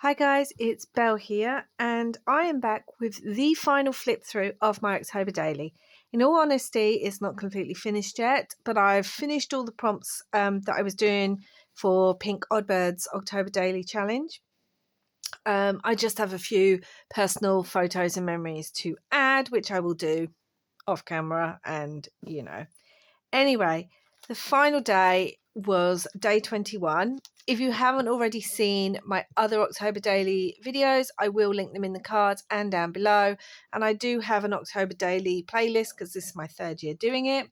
Hi guys, it's Belle here, and I am back with the final flip through of my October daily. In all honesty, it's not completely finished yet, but I've finished all the prompts that I was doing for Pink Oddbird's October daily challenge. I just have a few personal photos and memories to add, which I will do off camera and Anyway, the final day was day 21. If you haven't already seen my other October daily videos, I will link them in the cards and down below. And I do have an October daily playlist because this is my third year doing it.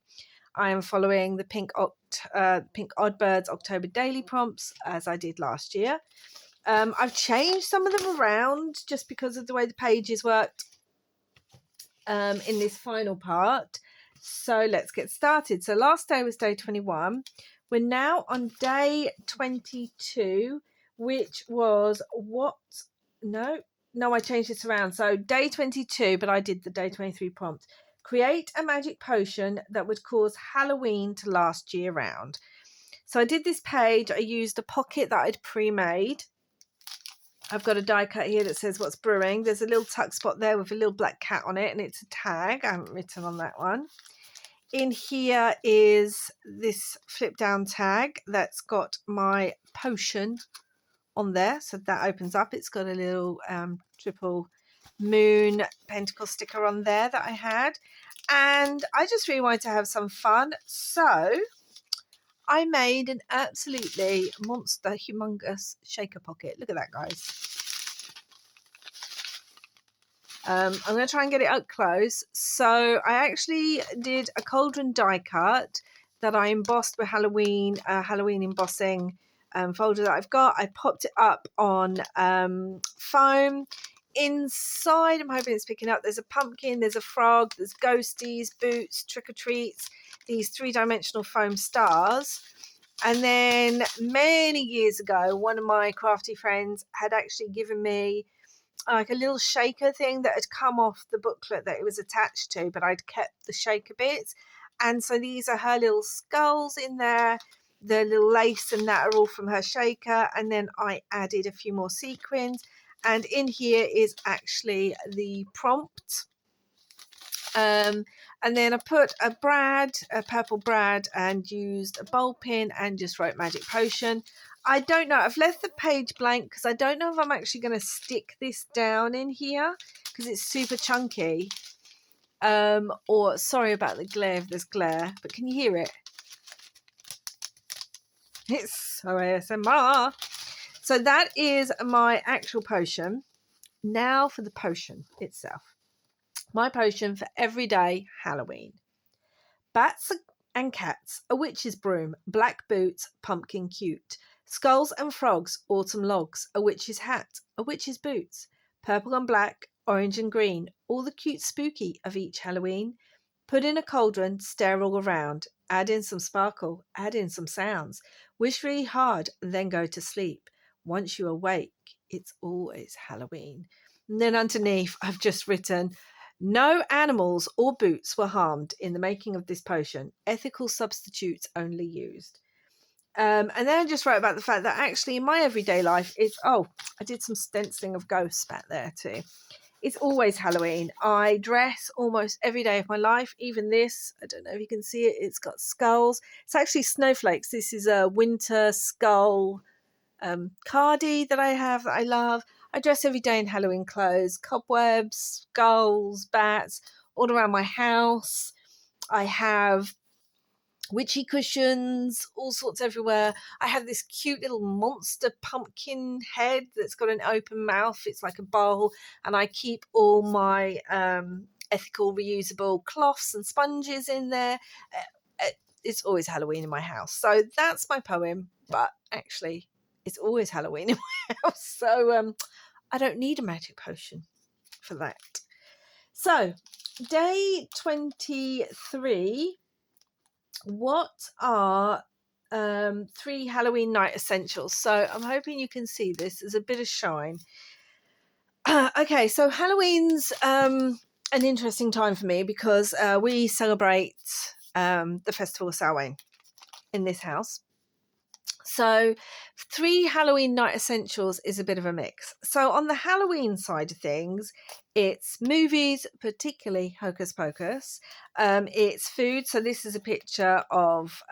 I am following the Pink Oddbirds October daily prompts as I did last year. I've changed some of them around just because of the way the pages worked in this final part. So let's get started. So last day was day 21. We're now on day 22, which was I changed this around. So day 22, but I did the day 23 prompt. Create a magic potion that would cause Halloween to last year round. So I did this page. I used a pocket that I'd pre-made. I've got a die cut here that says what's brewing. There's a little tuck spot there with a little black cat on it, and it's a tag. I haven't written on that one. In here is this flip down tag that's got my potion on there. So that opens up. It's got a little triple moon pentacle sticker on there that I had. And I just really wanted to have some fun. So I made an absolutely monster, humongous shaker pocket. Look at that, guys. I'm going to try and get it up close. So I actually did a cauldron die cut that I embossed with Halloween embossing folder that I've got. I popped it up on foam. Inside, I'm hoping it's picking up, there's a pumpkin, there's a frog, there's ghosties, boots, trick-or-treats, these three-dimensional foam stars. And then many years ago, one of my crafty friends had actually given me like a little shaker thing that had come off the booklet that it was attached to, but I'd kept the shaker bits. And so these are her little skulls in there. The little lace and that are all from her shaker. And then I added a few more sequins. And in here is actually the prompt. And then I put a purple brad, and used a bowl pin and just wrote magic potion. I don't know. I've left the page blank because I don't know if I'm actually going to stick this down in here because it's super chunky. Or sorry about the glare if there's glare, but can you hear it? It's so ASMR. So that is my actual potion. Now for the potion itself. My potion for everyday Halloween. Bats and cats, a witch's broom, black boots, pumpkin cute. Skulls and frogs, autumn logs, a witch's hat, a witch's boots. Purple and black, orange and green, all the cute spooky of each Halloween. Put in a cauldron, stare all around. Add in some sparkle, add in some sounds. Wish really hard, then go to sleep. Once you awake, it's always Halloween. And then underneath, I've just written, no animals or boots were harmed in the making of this potion. Ethical substitutes only used. And then I just wrote about the fact that actually in my everyday life, I did some stenciling of ghosts back there too. It's always Halloween. I dress almost every day of my life. Even this, I don't know if you can see it, it's got skulls. It's actually snowflakes. This is a winter skull cardie that I have that I love. I dress every day in Halloween clothes, cobwebs, skulls, bats, all around my house. I have witchy cushions, all sorts everywhere. I have this cute little monster pumpkin head that's got an open mouth. It's like a bowl, and I keep all my ethical reusable cloths and sponges in there. It's always Halloween in my house. So that's my poem, but actually it's always Halloween in my house. So I don't need a magic potion for that. So day 23, what are 3 Halloween night essentials? So I'm hoping you can see this. There's a bit of shine. Okay, so Halloween's an interesting time for me because we celebrate the Festival of Samhain in this house. So 3 Halloween night essentials is a bit of a mix. So on the Halloween side of things, it's movies, particularly Hocus Pocus. It's food. So this is a picture of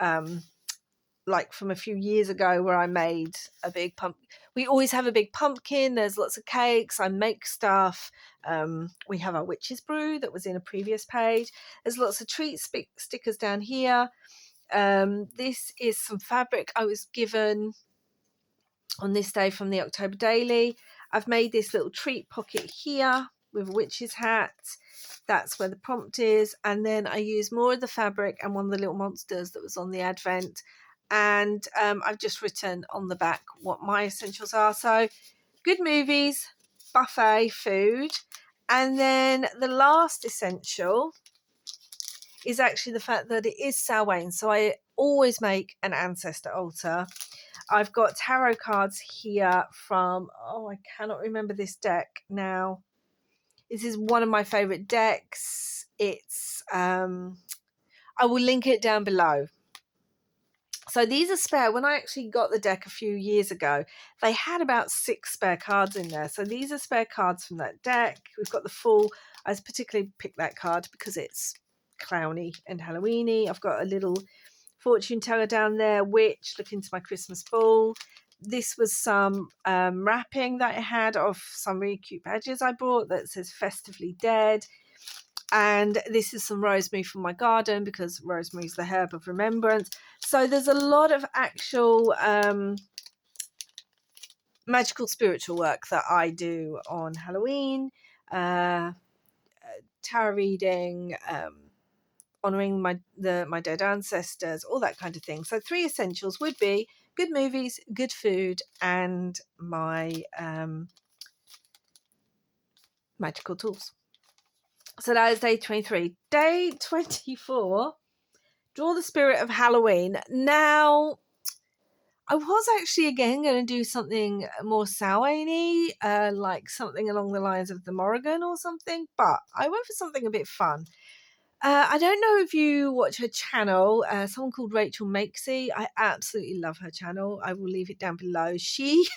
like from a few years ago where I made a big pumpkin. We always have a big pumpkin. There's lots of cakes. I make stuff. We have our witch's brew that was in a previous page. There's lots of treat stickers down here. This is some fabric I was given on this day from the October Daily. I've made this little treat pocket here with a witch's hat. That's where the prompt is. And then I use more of the fabric and one of the little monsters that was on the advent. And I've just written on the back what my essentials are. So good movies, buffet, food. And then the last essential is actually the fact that it is Samhain. So I always make an ancestor altar. I've got tarot cards here from, I cannot remember this deck now. This is one of my favorite decks. It's, I will link it down below. So these are spare. When I actually got the deck a few years ago, they had about 6 spare cards in there. So these are spare cards from that deck. We've got the full. I particularly picked that card because it's clowny and Halloweeny. I've got a little fortune teller down there, witch, look into my Christmas ball. This was some wrapping that I had of some really cute badges I bought that says Festively Dead. And this is some rosemary from my garden because rosemary is the herb of remembrance. So there's a lot of actual magical spiritual work that I do on Halloween, tarot reading, honouring my dead ancestors, all that kind of thing. So 3 essentials would be good movies, good food, and my magical tools. So that is day 23. Day 24, draw the spirit of Halloween. Now, I was actually again going to do something more Samhain-y, like something along the lines of the Morrigan or something, but I went for something a bit fun. I don't know if you watch her channel, someone called Rachel Maksy. I absolutely love her channel. I will leave it down below. She,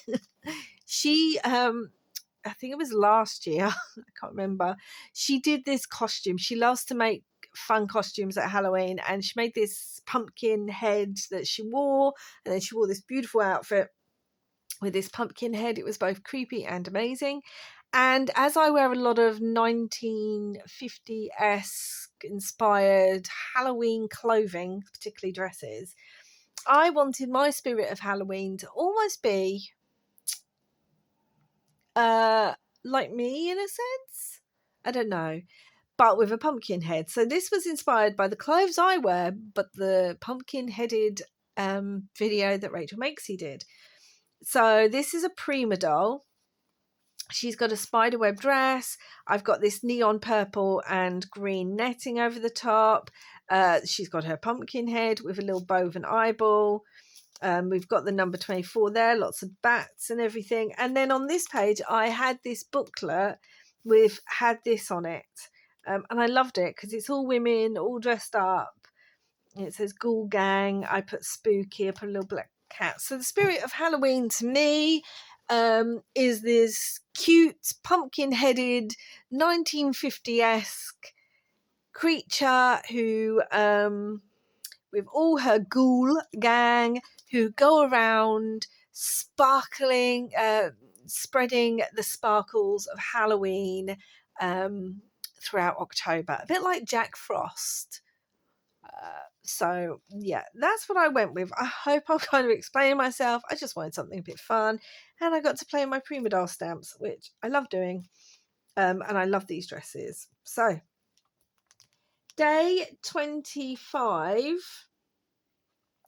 I think it was last year, I can't remember. She did this costume. She loves to make fun costumes at Halloween, and she made this pumpkin head that she wore, and then she wore this beautiful outfit with this pumpkin head. It was both creepy and amazing. And as I wear a lot of 1950-esque inspired Halloween clothing, particularly dresses, I wanted my spirit of Halloween to almost be like me in a sense. I don't know, but with a pumpkin head. So this was inspired by the clothes I wear, but the pumpkin-headed video that Rachel Maksy did. So this is a prima doll. She's got a spiderweb dress. I've got this neon purple and green netting over the top. She's got her pumpkin head with a little bow of an eyeball. We've got the number 24 there, lots of bats and everything. And then on this page, I had this booklet had this on it. And I loved it because it's all women, all dressed up. It says Ghoul Gang. I put spooky, I put a little black cat. So the spirit of Halloween to me is this cute, pumpkin-headed, 1950-esque creature who, with all her ghoul gang, who go around sparkling, spreading the sparkles of Halloween throughout October. A bit like Jack Frost. So yeah, that's what I went with. I hope I'm kind of explaining myself. I just wanted something a bit fun, and I got to play my prima doll stamps, which I love doing, and I love these dresses. So day 25,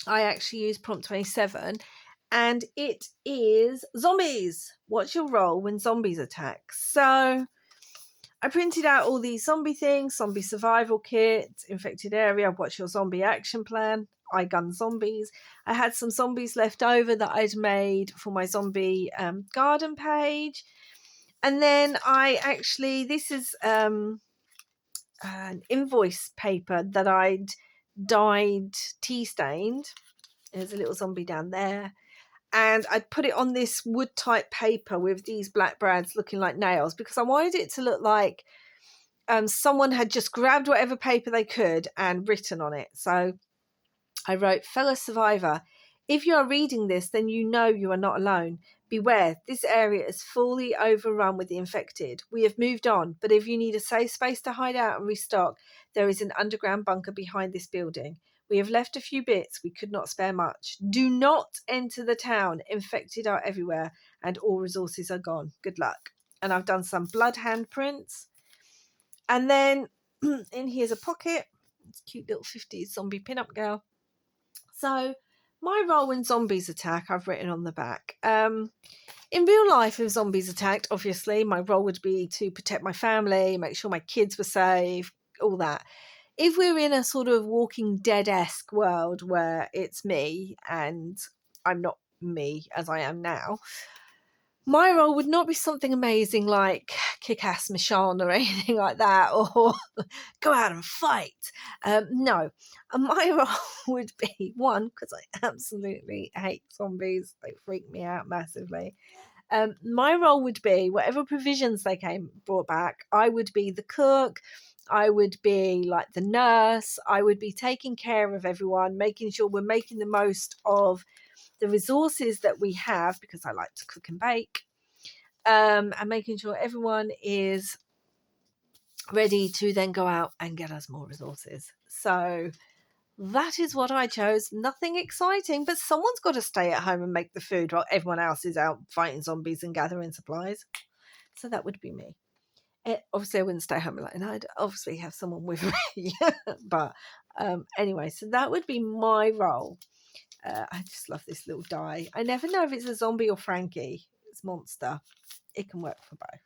I actually used prompt 27, and it is zombies. What's your role when zombies attack? So I printed out all these zombie things, zombie survival kit, infected area, what's your zombie action plan, I gun zombies. I had some zombies left over that I'd made for my zombie garden page. And then this is an invoice paper that I'd dyed tea stained. There's a little zombie down there. And I'd put it on this wood type paper with these black brads looking like nails, because I wanted it to look like someone had just grabbed whatever paper they could and written on it. So I wrote, fellow survivor, if you are reading this, then you know you are not alone. Beware, this area is fully overrun with the infected. We have moved on, but if you need a safe space to hide out and restock, there is an underground bunker behind this building. We have left a few bits, we could not spare much. Do not enter the town. Infected are everywhere, and all resources are gone. Good luck. And I've done some blood handprints. And then in here's a pocket. It's a cute little 50s zombie pin-up girl. So my role when zombies attack, I've written on the back. In real life, if zombies attacked, obviously, my role would be to protect my family, make sure my kids were safe, all that. If we're in a sort of Walking Dead-esque world where it's me and I'm not me as I am now, my role would not be something amazing like kick-ass Michonne or anything like that, or go out and fight. No, my role would be, one, because I absolutely hate zombies. They freak me out massively. My role would be, whatever provisions they brought back, I would be the cook. I would be like the nurse. I would be taking care of everyone, making sure we're making the most of the resources that we have, because I like to cook and bake, and making sure everyone is ready to then go out and get us more resources. So that is what I chose. Nothing exciting, but someone's got to stay at home and make the food while everyone else is out fighting zombies and gathering supplies. So that would be me. Obviously, I wouldn't stay home alone. I'd obviously have someone with me. But anyway, so that would be my role. I just love this little die. I never know if it's a zombie or Frankie. It's monster. It can work for both.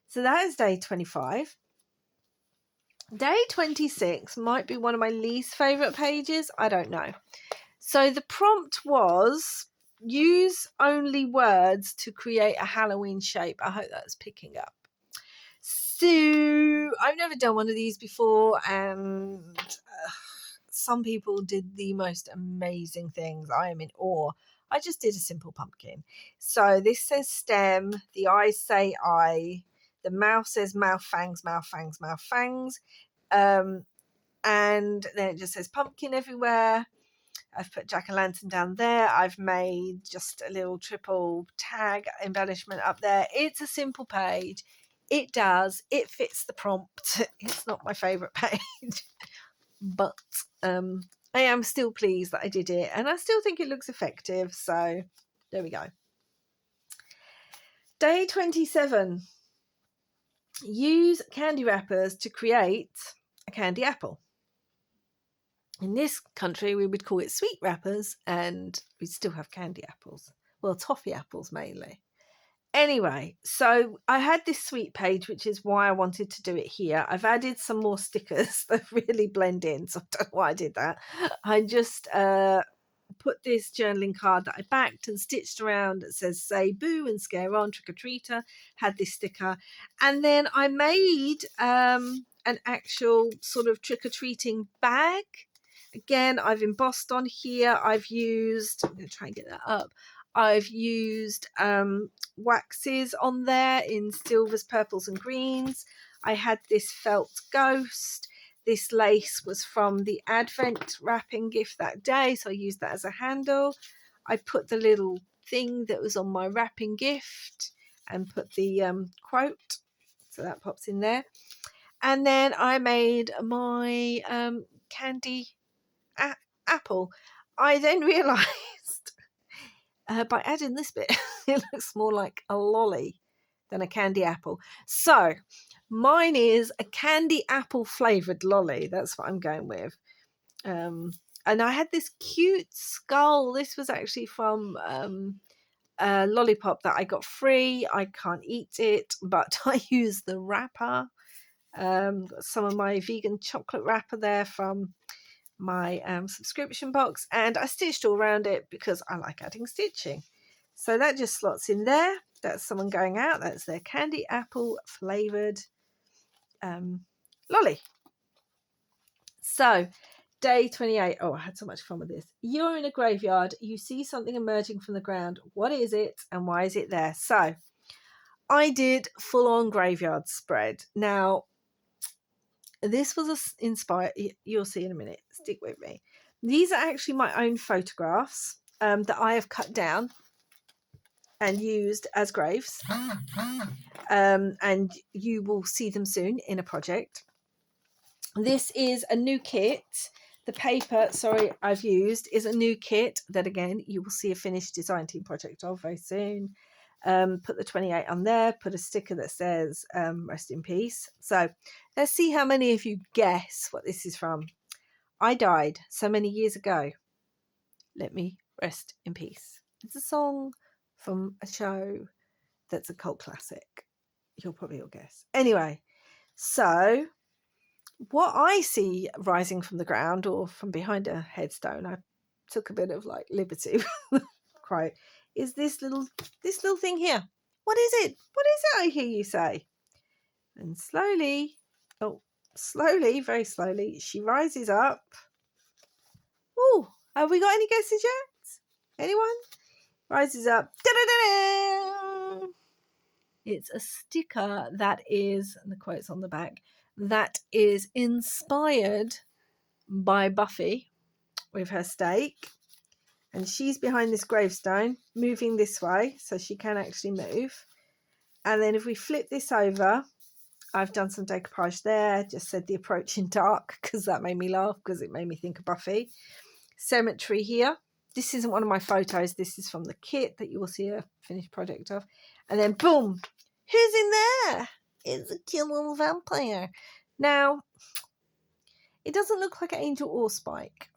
So that is day 25. Day 26 might be one of my least favourite pages. I don't know. So the prompt was, use only words to create a Halloween shape. I hope that's picking up. So I've never done one of these before, and some people did the most amazing things. I am in awe. I just did a simple pumpkin. So this says stem, the eyes say eye, the mouth says mouth, fangs, mouth, fangs, mouth, fangs. And then it just says pumpkin everywhere. I've put jack-o'-lantern down there. I've made just a little triple tag embellishment up there. It's a simple page. It fits the prompt. It's not my favourite page, but I am still pleased that I did it, and I still think it looks effective. So there we go. Day 27. Use candy wrappers to create a candy apple. In this country, we would call it sweet wrappers, and we still have candy apples. Well, toffee apples mainly. Anyway, so I had this sweet page, which is why I wanted to do it here. I've added some more stickers that really blend in, so I don't know why I did that. I just put this journaling card that I backed and stitched around that says say boo and scare on, trick or treater, had this sticker. And then I made an actual sort of trick or treating bag. Again, I've embossed on here. I'm going to try and get that up. I've used waxes on there in silvers, purples and greens. I had this felt ghost. This lace was from the Advent wrapping gift that day, so I used that as a handle. I put the little thing that was on my wrapping gift and put the quote, so that pops in there. And then I made my candy apple. I then realised by adding this bit, it looks more like a lolly than a candy apple. So mine is a candy apple flavoured lolly. That's what I'm going with. And I had this cute skull. This was actually from a lollipop that I got free. I can't eat it, but I used the wrapper. Got some of my vegan chocolate wrapper there from my subscription box, and I stitched all around it because I like adding stitching. So that just slots in there. That's someone going out. That's their candy apple flavoured lolly. So Day 28. Oh, I had so much fun with this. You're in a graveyard. You see something emerging from the ground. What is it and why is it there? So I did full-on graveyard spread. Now, this was inspired. You'll see in a minute. Stick with me. These are actually my own photographs that I have cut down and used as graves. And you will see them soon in a project. This is a new kit. The paper, sorry, I've used is a new kit that, again, you will see a finished design team project of very soon. Put the 28 on there, put a sticker that says rest in peace. So let's see how many of you guess what this is from. I died so many years ago. Let me rest in peace. It's a song from a show that's a cult classic. You'll probably all guess. Anyway, so what I see rising from the ground or from behind a headstone, I took a bit of like liberty quote, is this little thing here. What is it? What is it, I hear you say? And slowly, very slowly, she rises up. Oh, have we got any guesses yet? Anyone? Rises up. Da-da-da-da! It's a sticker that is, and the quote's on the back, that is inspired by Buffy with her stake. And she's behind this gravestone, moving this way, so she can actually move. And then if we flip this over, I've done some decoupage there, just said the approaching dark, because that made me laugh, because it made me think of Buffy. Cemetery here. This isn't one of my photos. This is from the kit that you will see a finished project of. And then boom, who's in there? It's a cute little vampire. Now, it doesn't look like Angel or Spike.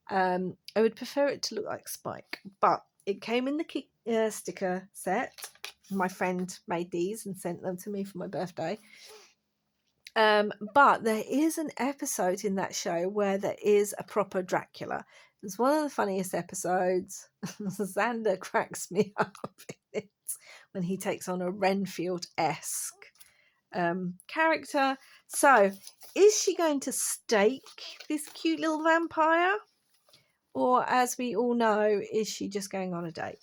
I would prefer it to look like Spike, but it came in the sticker set. My friend made these and sent them to me for my birthday. But there is an episode in that show where there is a proper Dracula. It's one of the funniest episodes. Xander cracks me up in it when he takes on a Renfield-esque character. So, is she going to stake this cute little vampire? Or, as we all know, is she just going on a date?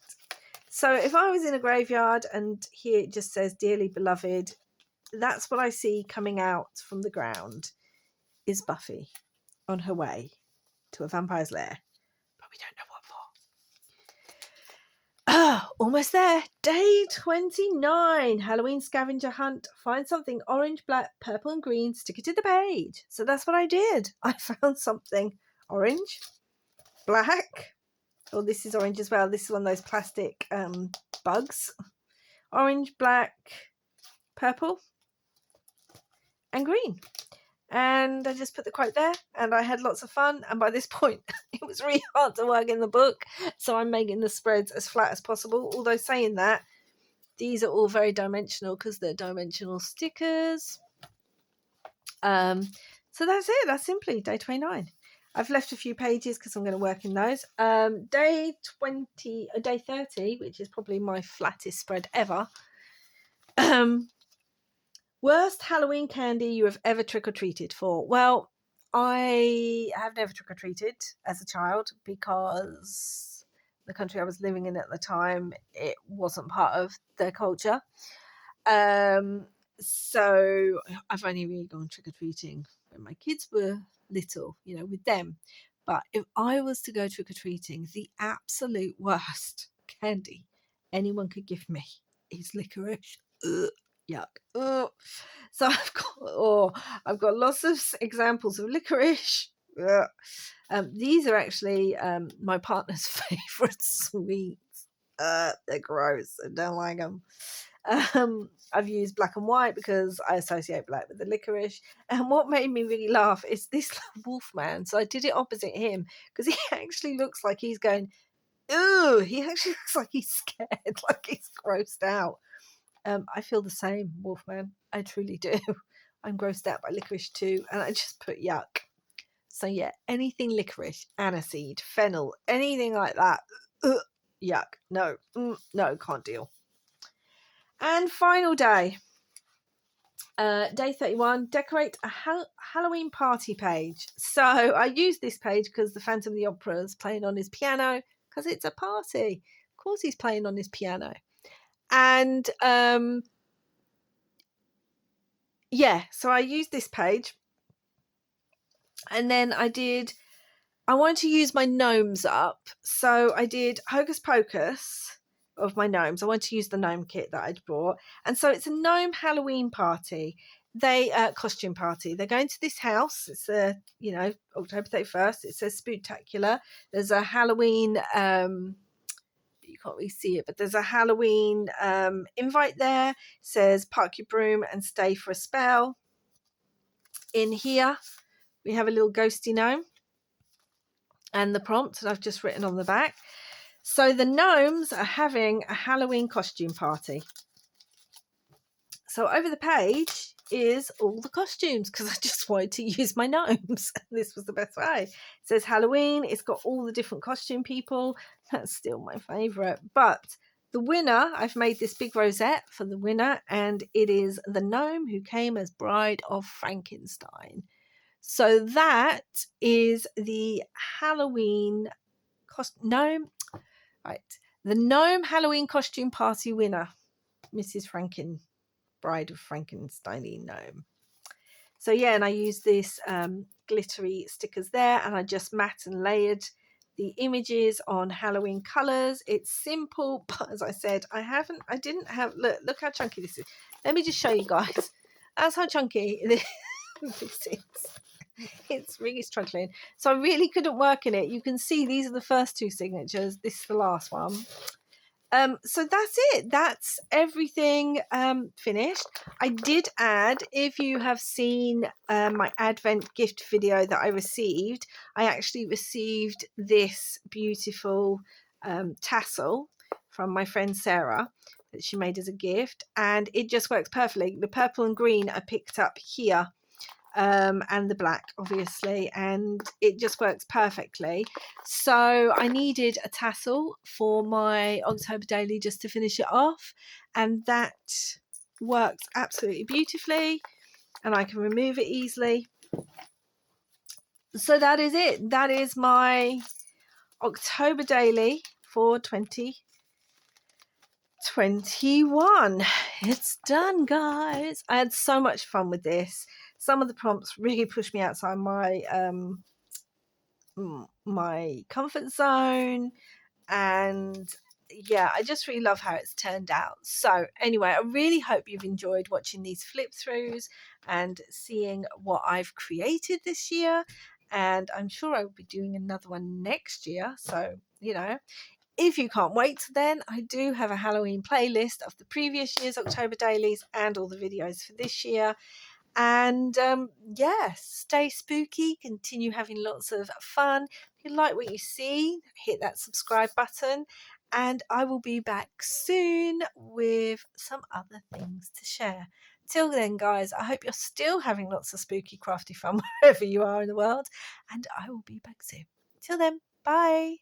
So, if I was in a graveyard and here it just says, dearly beloved, that's what I see coming out from the ground is Buffy on her way to a vampire's lair. But we don't know what for. Almost there. Day 29. Halloween Scavenger Hunt. Find something orange, black, purple and green. Stick it to the page. So that's what I did. I found something orange, black. Oh, this is orange as well. This is one of those plastic bugs. Orange, black, purple and green. And I just put the quote there and I had lots of fun. And by this point, it was really hard to work in the book. So I'm making the spreads as flat as possible. Although saying that, these are all very dimensional because they're dimensional stickers. So that's it. That's simply day 29. I've left a few pages because I'm going to work in those. Day 30, which is probably my flattest spread ever. Worst Halloween candy you have ever trick-or-treated for? Well, I have never trick-or-treated as a child because the country I was living in at the time, it wasn't part of their culture. So I've only really gone trick-or-treating when my kids were little, with them. But if I was to go trick-or-treating, the absolute worst candy anyone could give me is licorice. Ugh. Yuck. Oh, so I've got lots of examples of licorice. These are actually my partner's favorite sweets. They're gross. I don't like them. I've used black and white because I associate black with the licorice. And what made me really laugh is this wolf man. So I did it opposite him because he actually looks like he's going, ooh, he actually looks like he's scared, like he's grossed out. I feel the same, Wolfman. I truly do. I'm grossed out by licorice too, and I just put yuck. So yeah, anything licorice, aniseed, fennel, anything like that, yuck. No, no, can't deal. And final day. Day 31, decorate a Halloween party page. So I use this page because the Phantom of the Opera is playing on his piano because it's a party. Of course he's playing on his piano. And yeah, so I used this page. And then I wanted to use my gnomes up. So I did Hocus Pocus of my gnomes. I wanted to use the gnome kit that I'd brought. And so it's a gnome Halloween party. Costume party. They're going to this house. It's October 31st. It says Spooktacular. There's a Halloween you can't really see it, but there's a Halloween invite there. It says park your broom and stay for a spell. In here we have a little ghosty gnome and the prompt that I've just written on the back. So the gnomes are having a Halloween costume party. So over the page is all the costumes because I just wanted to use my gnomes. This was the best way. It says Halloween. It's got all the different costume people. That's still my favourite. But the winner, I've made this big rosette for the winner, and it is the gnome who came as Bride of Frankenstein. So that is the Halloween gnome. Right. The gnome Halloween costume party winner, Mrs. Bride of Frankenstein gnome. So yeah, and I used this glittery stickers there, and I just matte and layered the images on Halloween colours. It's simple, but as I said, look how chunky this is. Let me just show you guys. That's how chunky this is. It's really struggling. So I really couldn't work in it. You can see these are the first two signatures. This is the last one. So that's it. That's everything finished. I did add, if you have seen my Advent gift video that I received, I actually received this beautiful tassel from my friend Sarah that she made as a gift, and it just works perfectly. The purple and green are picked up here. And the black, obviously, and it just works perfectly. So I needed a tassel for my October daily just to finish it off, and that works absolutely beautifully, and I can remove it easily. So that is it. That is my October daily for 2021. It's done, guys. I had so much fun with this. Some of the prompts really pushed me outside my comfort zone, and yeah, I just really love how it's turned out. So anyway, I really hope you've enjoyed watching these flip throughs and seeing what I've created this year, and I'm sure I will be doing another one next year. So if you can't wait, then I do have a Halloween playlist of the previous year's October dailies and all the videos for this year. And stay spooky, continue having lots of fun. If you like what you see, hit that subscribe button, and I will be back soon with some other things to share. Till then, guys, I hope you're still having lots of spooky, crafty fun wherever you are in the world, and I will be back soon. Till then, bye.